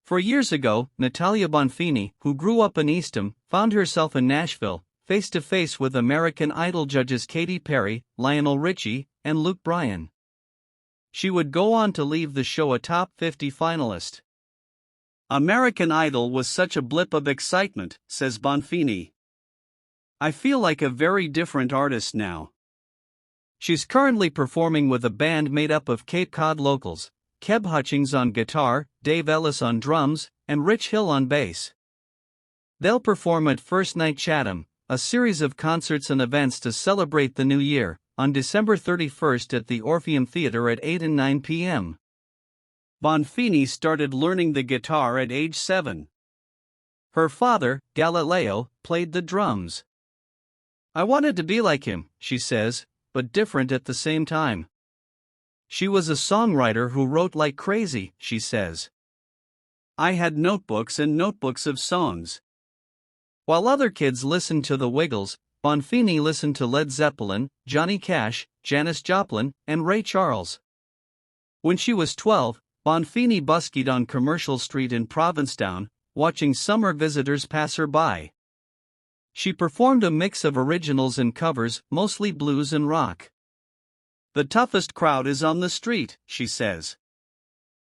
4 years ago, Natalia Bonfini, who grew up in Eastham, found herself in Nashville, face to face with American Idol judges Katy Perry, Lionel Richie, and Luke Bryan. She would go on to leave the show a top 50 finalist. American Idol was such a blip of excitement, says Bonfini. I feel like a very different artist now. She's currently performing with a band made up of Cape Cod locals, Keb Hutchings on guitar, Dave Ellis on drums, and Rich Hill on bass. They'll perform at First Night Chatham, a series of concerts and events to celebrate the new year, on December 31st at the Orpheum Theatre at 8 and 9 p.m. Bonfini started learning the guitar at age 7. Her father, Galileo, played the drums. I wanted to be like him, she says, but different at the same time. She was a songwriter who wrote like crazy, she says. I had notebooks and notebooks of songs. While other kids listened to the Wiggles, Bonfini listened to Led Zeppelin, Johnny Cash, Janis Joplin, and Ray Charles. When she was 12, Bonfini buskied on Commercial Street in Provincetown, watching summer visitors pass her by. She performed a mix of originals and covers, mostly blues and rock. The toughest crowd is on the street, she says.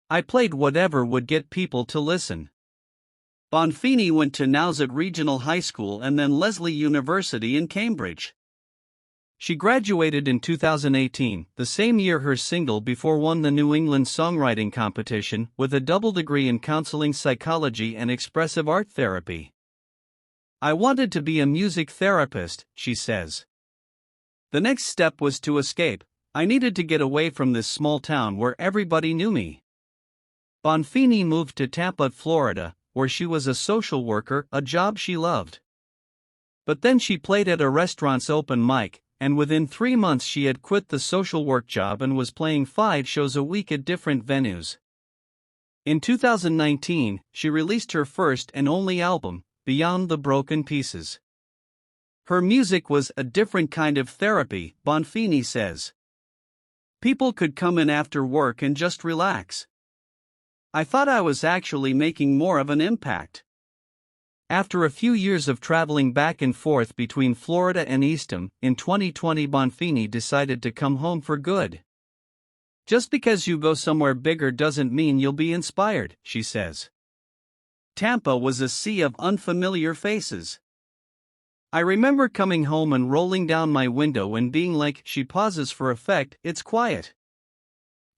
I played whatever would get people to listen. Bonfini went to Nauset Regional High School and then Lesley University in Cambridge. She graduated in 2018, the same year her single Before won the New England Songwriting Competition, with a double degree in counseling psychology and expressive art therapy. I wanted to be a music therapist, she says. The next step was to escape. I needed to get away from this small town where everybody knew me. Bonfini moved to Tampa, Florida, where she was a social worker, a job she loved. But then she played at a restaurant's open mic, and within 3 months she had quit the social work job and was playing 5 shows a week at different venues. In 2019, she released her first and only album, Beyond the Broken Pieces. Her music was a different kind of therapy, Bonfini says. People could come in after work and just relax. I thought I was actually making more of an impact. After a few years of traveling back and forth between Florida and Eastham, in 2020 Bonfini decided to come home for good. Just because you go somewhere bigger doesn't mean you'll be inspired, she says. Tampa was a sea of unfamiliar faces. I remember coming home and rolling down my window and being like, she pauses for effect, it's quiet.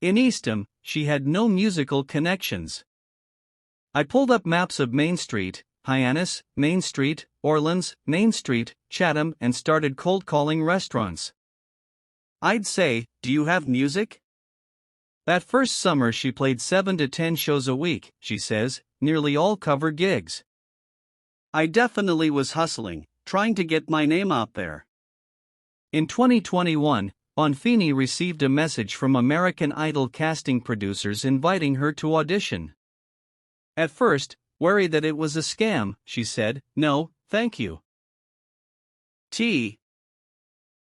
In Eastham, she had no musical connections. I pulled up maps of Main Street, Hyannis, Main Street, Orleans, Main Street, Chatham, and started cold calling restaurants. I'd say, do you have music? That first summer she played 7 to 10 shows a week, she says, nearly all cover gigs. I definitely was hustling, trying to get my name out there. In 2021, Bonfini received a message from American Idol casting producers inviting her to audition. At first, worried that it was a scam, she said, "No, thank you.